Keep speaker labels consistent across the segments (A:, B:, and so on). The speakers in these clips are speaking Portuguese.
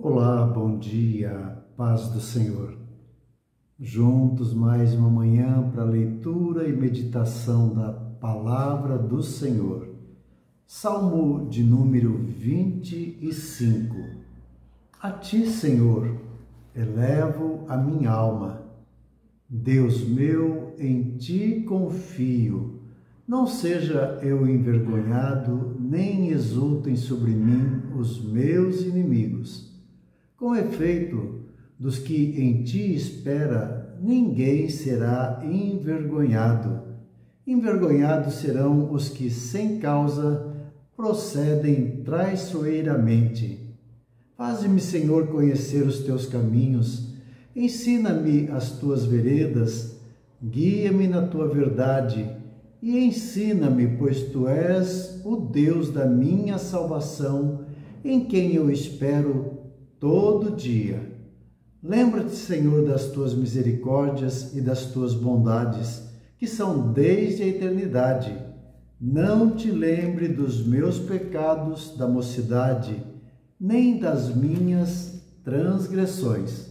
A: Olá, bom dia, paz do Senhor. Juntos mais uma manhã para leitura e meditação da Palavra do Senhor. Salmo de número 25. A Ti, Senhor, elevo a minha alma. Deus meu, em Ti confio. Não seja eu envergonhado, nem exultem sobre mim os meus inimigos. Com efeito, dos que em Ti espera, ninguém será envergonhado. Envergonhados serão os que, sem causa, procedem traiçoeiramente. Faze-me, Senhor, conhecer os Teus caminhos. Ensina-me as Tuas veredas. Guia-me na Tua verdade e ensina-me, pois Tu és o Deus da minha salvação, em quem eu espero todo dia. Lembra-te, Senhor, das Tuas misericórdias e das Tuas bondades, que são desde a eternidade. Não te lembre dos meus pecados da mocidade, nem das minhas transgressões.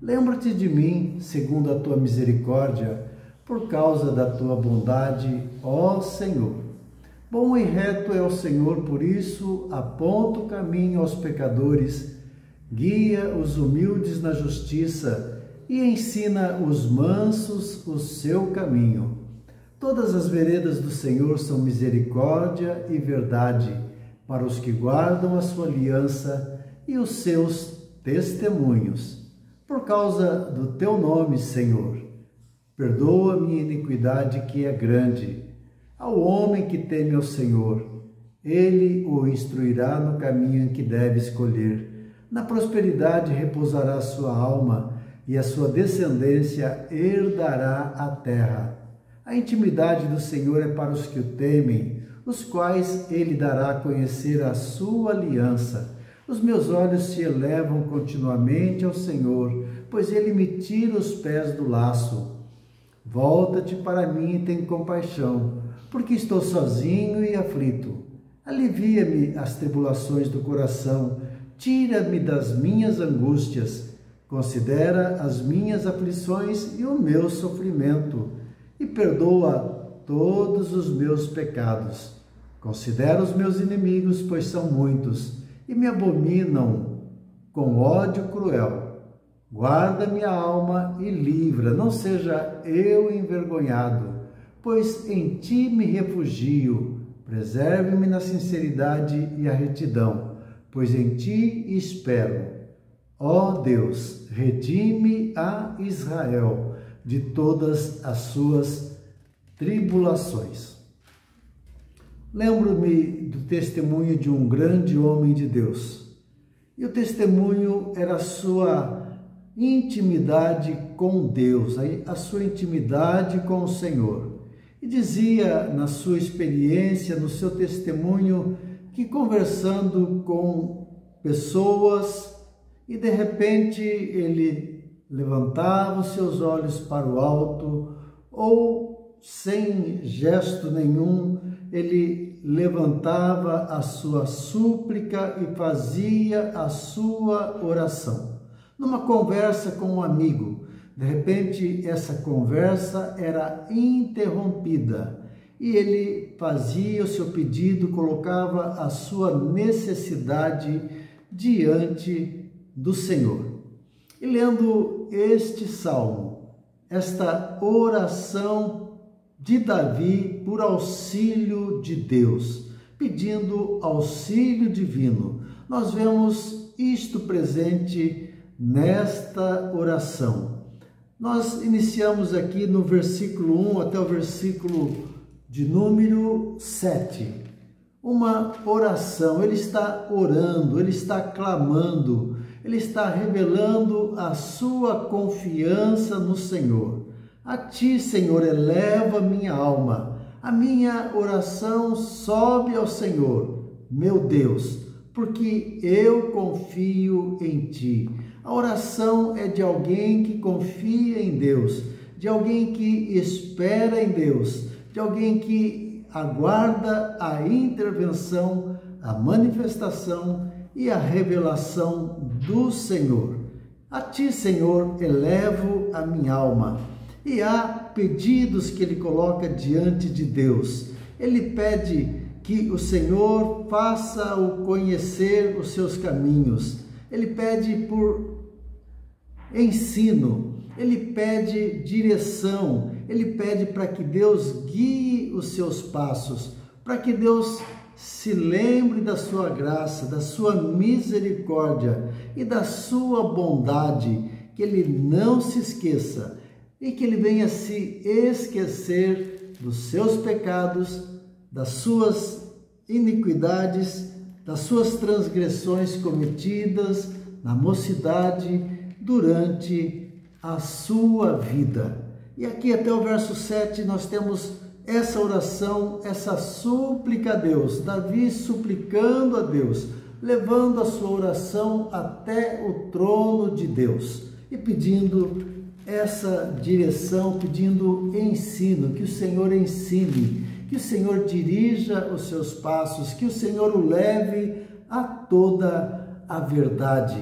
A: Lembra-te de mim, segundo a Tua misericórdia, por causa da Tua bondade, ó Senhor. Bom e reto é o Senhor, por isso aponta o caminho aos pecadores, guia os humildes na justiça e ensina os mansos o seu caminho. Todas as veredas do Senhor são misericórdia e verdade para os que guardam a sua aliança e os seus testemunhos. Por causa do Teu nome, Senhor, perdoa minha iniquidade que é grande. Ao homem que teme ao Senhor, Ele o instruirá no caminho em que deve escolher. Na prosperidade repousará a sua alma, e a sua descendência herdará a terra. A intimidade do Senhor é para os que o temem, os quais Ele dará a conhecer a sua aliança. Os meus olhos se elevam continuamente ao Senhor, pois Ele me tira os pés do laço. Volta-te para mim e tem compaixão, porque estou sozinho e aflito. Alivia-me as tribulações do coração, tira-me das minhas angústias, considera as minhas aflições e o meu sofrimento, e perdoa todos os meus pecados. Considera os meus inimigos, pois são muitos, e me abominam com ódio cruel. Guarda minha alma e livra, não seja eu envergonhado, pois em Ti me refugio. Preserve-me na sinceridade e a retidão, pois em Ti espero. Ó Deus, redime a Israel de todas as suas tribulações. Lembro-me do testemunho de um grande homem de Deus. E o testemunho era a sua intimidade com Deus, a sua intimidade com o Senhor. E dizia na sua experiência, no seu testemunho, que conversando com pessoas, e de repente ele levantava os seus olhos para o alto, ou sem gesto nenhum, ele levantava a sua súplica e fazia a sua oração. Numa conversa com um amigo, de repente essa conversa era interrompida e ele fazia o seu pedido, colocava a sua necessidade diante do Senhor. E lendo este salmo, esta oração de Davi por auxílio de Deus, pedindo auxílio divino, nós vemos isto presente nesta oração. Nós iniciamos aqui no versículo 1 até o versículo de número 7. Uma oração, ele está orando, ele está clamando, ele está revelando a sua confiança no Senhor. A Ti, Senhor, eleva minha alma. A minha oração sobe ao Senhor, meu Deus, porque eu confio em Ti. A oração é de alguém que confia em Deus, de alguém que espera em Deus, de alguém que aguarda a intervenção, a manifestação e a revelação do Senhor. A ti, Senhor, elevo a minha alma. E há pedidos que ele coloca diante de Deus. Ele pede que o Senhor faça-o conhecer os seus caminhos. Ele pede por ensino, ele pede direção, ele pede para que Deus guie os seus passos, para que Deus se lembre da sua graça, da sua misericórdia e da sua bondade, que ele não se esqueça e que ele venha se esquecer dos seus pecados, das suas iniquidades, das suas transgressões cometidas na mocidade, durante a sua vida. E aqui até o verso 7 nós temos essa oração, essa súplica a Deus, Davi suplicando a Deus, levando a sua oração até o trono de Deus e pedindo essa direção, pedindo ensino, que o Senhor ensine, que o Senhor dirija os seus passos, que o Senhor o leve a toda a verdade.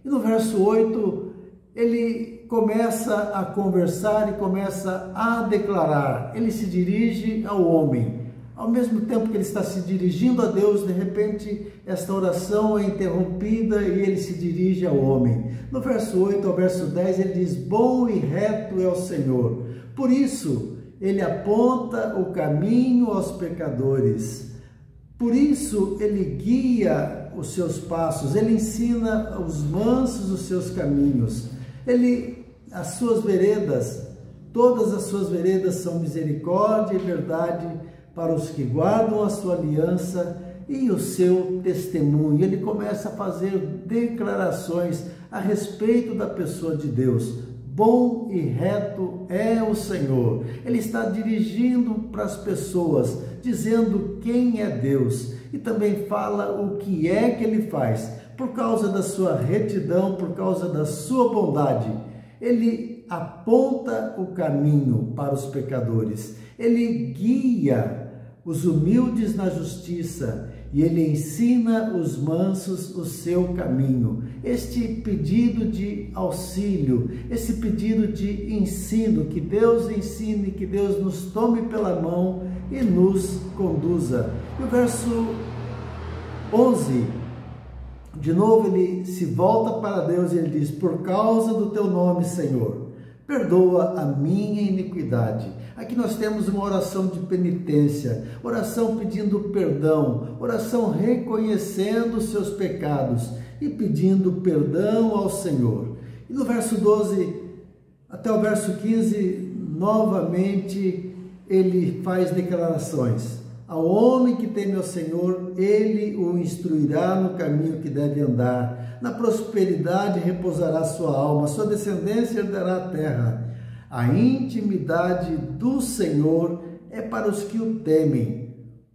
A: E no verso 8, ele começa a conversar e começa a declarar. Ele se dirige ao homem. Ao mesmo tempo que ele está se dirigindo a Deus, de repente, esta oração é interrompida e ele se dirige ao homem. No verso 8 ao verso 10, ele diz: bom e reto é o Senhor. Por isso, ele aponta o caminho aos pecadores. Por isso, ele guia os seus passos, ele ensina aos mansos os seus caminhos. As suas veredas, todas as suas veredas são misericórdia e verdade para os que guardam a sua aliança e o seu testemunho. Ele começa a fazer declarações a respeito da pessoa de Deus. Bom e reto é o Senhor. Ele está dirigindo para as pessoas, dizendo quem é Deus. E também fala o que é que ele faz. Por causa da sua retidão, por causa da sua bondade, ele aponta o caminho para os pecadores. Ele guia os humildes na justiça e ele ensina os mansos o seu caminho. Este pedido de auxílio, esse pedido de ensino, que Deus ensine, que Deus nos tome pela mão e nos conduza. E o verso 11, de novo ele se volta para Deus e ele diz: por causa do teu nome, Senhor, perdoa a minha iniquidade. Aqui nós temos uma oração de penitência, oração pedindo perdão, oração reconhecendo os seus pecados e pedindo perdão ao Senhor. E no verso 12 até o verso 15, novamente ele faz declarações. Ao homem que teme ao Senhor, ele o instruirá no caminho que deve andar. Na prosperidade repousará sua alma, sua descendência herdará a terra. A intimidade do Senhor é para os que o temem,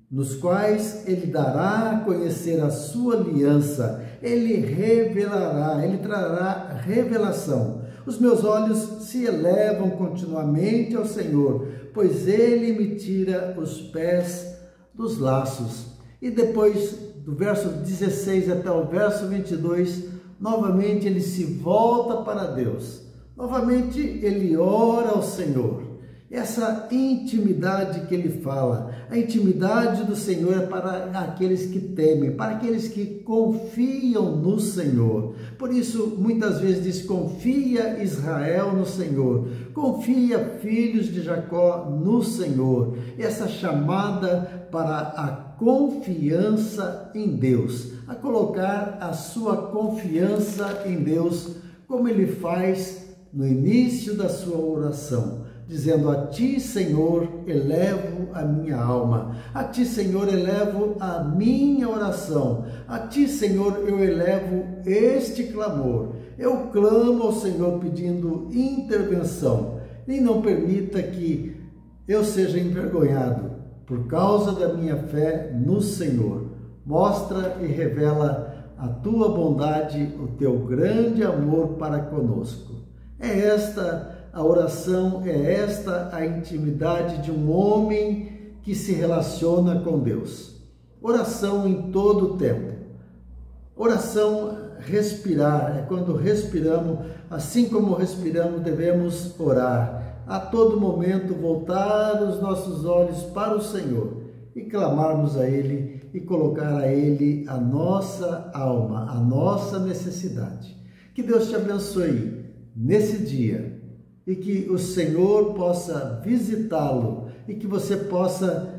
A: nos quais ele dará a conhecer a sua aliança. Ele revelará, ele trará revelação. Os meus olhos se elevam continuamente ao Senhor, pois ele me tira os pés dos laços. E depois do verso 16 até o verso 22, novamente ele se volta para Deus. Novamente ele ora ao Senhor. Essa intimidade que ele fala, a intimidade do Senhor é para aqueles que temem, para aqueles que confiam no Senhor. Por isso, muitas vezes diz: confia Israel no Senhor, confia filhos de Jacó no Senhor. Essa chamada para a confiança em Deus, a colocar a sua confiança em Deus, como ele faz no início da sua oração, dizendo: a ti, Senhor, elevo a minha alma, a ti, Senhor, elevo a minha oração, a ti, Senhor, eu elevo este clamor. Eu clamo ao Senhor pedindo intervenção, e não permita que eu seja envergonhado por causa da minha fé no Senhor. Mostra e revela a tua bondade, o teu grande amor para conosco. É esta a oração, é esta a intimidade de um homem que se relaciona com Deus. Oração em todo o tempo. Oração, respirar, é quando respiramos, assim como respiramos, devemos orar. A todo momento voltar os nossos olhos para o Senhor e clamarmos a Ele e colocar a Ele a nossa alma, a nossa necessidade. Que Deus te abençoe nesse dia e que o Senhor possa visitá-lo e que você possa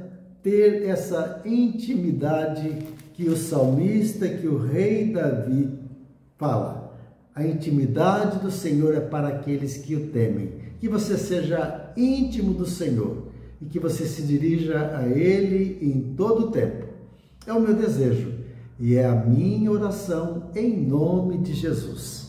A: ter essa intimidade que o salmista, que o rei Davi fala. A intimidade do Senhor é para aqueles que o temem. Que você seja íntimo do Senhor e que você se dirija a Ele em todo o tempo. É o meu desejo e é a minha oração em nome de Jesus.